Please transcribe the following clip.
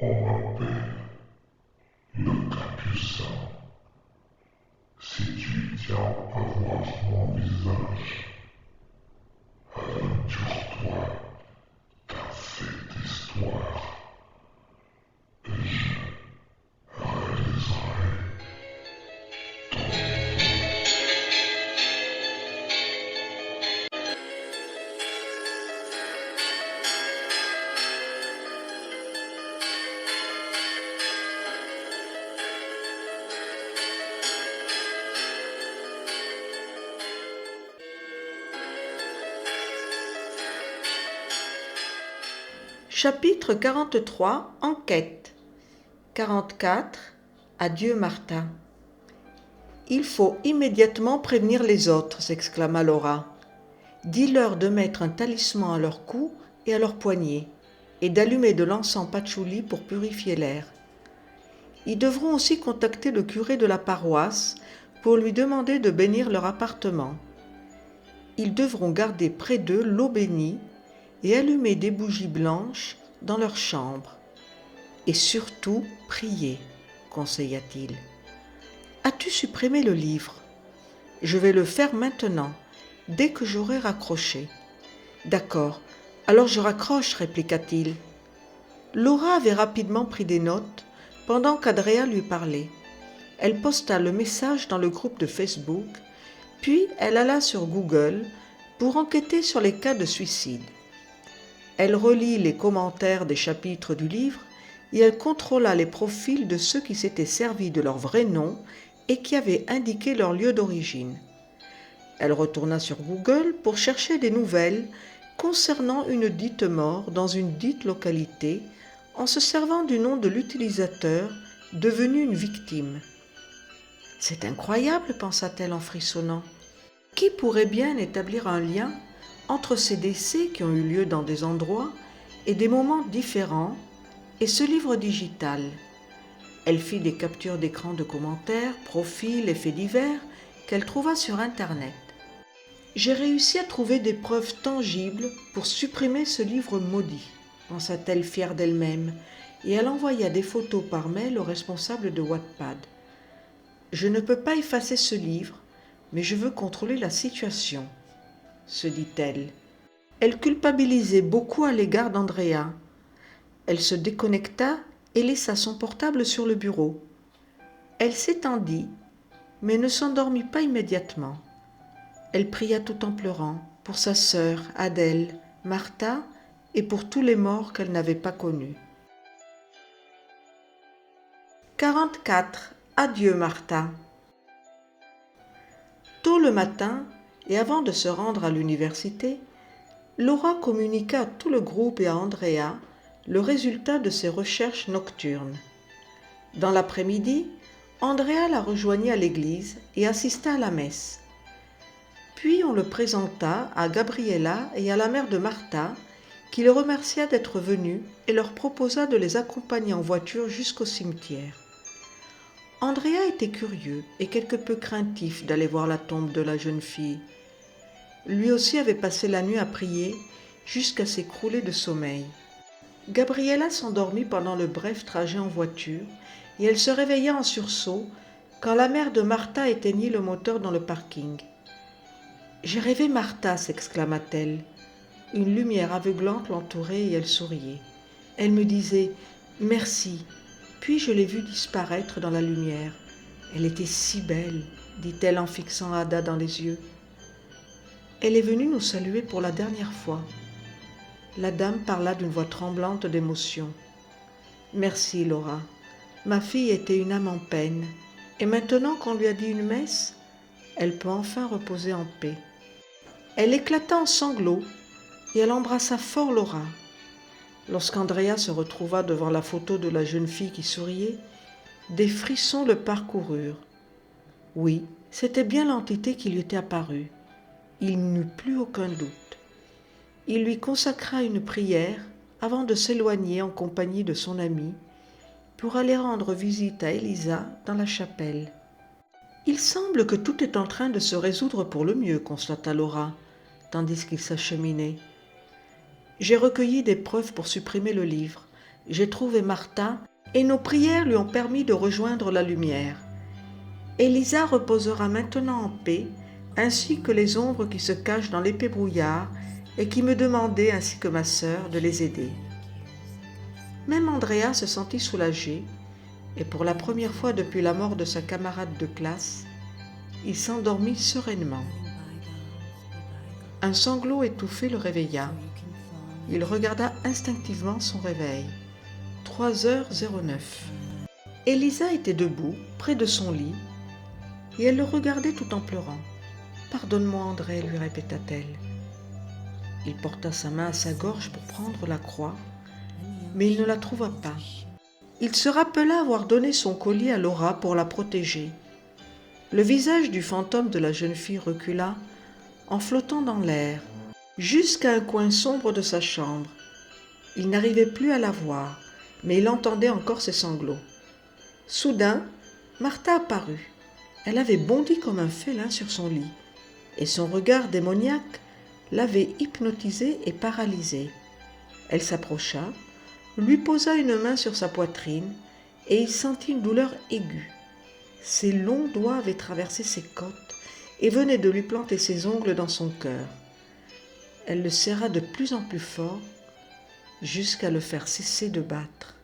On m'appelle le Capucin. Si tu tiens à voir mon visage, aventure-toi dans cette histoire et je réaliserai Chapitre 43 Enquête 44 Adieu Martha. Il faut immédiatement prévenir les autres, s'exclama Laura. Dis-leur de mettre un talisman à leur cou et à leurs poignets, et d'allumer de l'encens patchouli pour purifier l'air. Ils devront aussi contacter le curé de la paroisse pour lui demander de bénir leur appartement. Ils devront garder près d'eux l'eau bénie et allumer des bougies blanches dans leur chambre. Et surtout, prier, conseilla-t-il. As-tu supprimé le livre ? Je vais le faire maintenant, dès que j'aurai raccroché. D'accord, alors je raccroche, répliqua-t-il. Laura avait rapidement pris des notes pendant qu'Andrea lui parlait. Elle posta le message dans le groupe de Facebook, puis elle alla sur Google pour enquêter sur les cas de suicide. Elle relit les commentaires des chapitres du livre et elle contrôla les profils de ceux qui s'étaient servis de leur vrai nom et qui avaient indiqué leur lieu d'origine. Elle retourna sur Google pour chercher des nouvelles concernant une dite mort dans une dite localité en se servant du nom de l'utilisateur devenu une victime. « C'est incroyable, pensa-t-elle en frissonnant. Qui pourrait bien établir un lien entre ces décès qui ont eu lieu dans des endroits et des moments différents et ce livre digital ? Elle fit des captures d'écran de commentaires, profils et faits divers qu'elle trouva sur Internet. J'ai réussi à trouver des preuves tangibles pour supprimer ce livre maudit, pensa-t-elle fière d'elle-même, et elle envoya des photos par mail au responsable de Wattpad. Je ne peux pas effacer ce livre, mais je veux contrôler la situation, se dit-elle. Elle culpabilisait beaucoup à l'égard d'Andrea. Elle se déconnecta et laissa son portable sur le bureau. Elle s'étendit, mais ne s'endormit pas immédiatement. Elle pria tout en pleurant pour sa sœur, Adèle, Martha et pour tous les morts qu'elle n'avait pas connus. 44. Adieu Martha. Tôt le matin, et avant de se rendre à l'université, Laura communiqua à tout le groupe et à Andrea le résultat de ses recherches nocturnes. Dans l'après-midi, Andrea la rejoignit à l'église et assista à la messe. Puis on le présenta à Gabriella et à la mère de Martha, qui le remercia d'être venus et leur proposa de les accompagner en voiture jusqu'au cimetière. Andrea était curieux et quelque peu craintif d'aller voir la tombe de la jeune fille. Lui aussi avait passé la nuit à prier jusqu'à s'écrouler de sommeil. Gabriella s'endormit pendant le bref trajet en voiture et elle se réveilla en sursaut quand la mère de Martha éteignit le moteur dans le parking. « J'ai rêvé Martha » s'exclama-t-elle. Une lumière aveuglante l'entourait et elle souriait. Elle me disait « Merci ». Puis je l'ai vue disparaître dans la lumière. Elle était si belle, dit-elle en fixant Ada dans les yeux. Elle est venue nous saluer pour la dernière fois. La dame parla d'une voix tremblante d'émotion. Merci, Laura. Ma fille était une âme en peine, et maintenant qu'on lui a dit une messe, elle peut enfin reposer en paix. Elle éclata en sanglots, et elle embrassa fort Laura. Lorsqu'Andrea se retrouva devant la photo de la jeune fille qui souriait, des frissons le parcoururent. Oui, c'était bien l'entité qui lui était apparue. Il n'eut plus aucun doute. Il lui consacra une prière avant de s'éloigner en compagnie de son ami pour aller rendre visite à Elisa dans la chapelle. « Il semble que tout est en train de se résoudre pour le mieux, constata Laura, tandis qu'il s'acheminait. J'ai recueilli des preuves pour supprimer le livre, j'ai trouvé Martha et nos prières lui ont permis de rejoindre la lumière. Elisa reposera maintenant en paix, ainsi que les ombres qui se cachent dans l'épais brouillard et qui me demandaient, ainsi que ma sœur, de les aider. Même Andrea se sentit soulagé, et pour la première fois depuis la mort de sa camarade de classe, il s'endormit sereinement. Un sanglot étouffé le réveilla. Il regarda instinctivement son réveil. 3h09. Elisa était debout, près de son lit, et elle le regardait tout en pleurant. « Pardonne-moi, André, lui répéta-t-elle. Il porta sa main à sa gorge pour prendre la croix, mais il ne la trouva pas. Il se rappela avoir donné son collier à Laura pour la protéger. Le visage du fantôme de la jeune fille recula, en flottant dans l'air, jusqu'à un coin sombre de sa chambre. Il n'arrivait plus à la voir, mais il entendait encore ses sanglots. Soudain, Martha apparut. Elle avait bondi comme un félin sur son lit, et son regard démoniaque l'avait hypnotisée et paralysée. Elle s'approcha, lui posa une main sur sa poitrine, et il sentit une douleur aiguë. Ses longs doigts avaient traversé ses côtes et venaient de lui planter ses ongles dans son cœur. Elle le serra de plus en plus fort, jusqu'à le faire cesser de battre.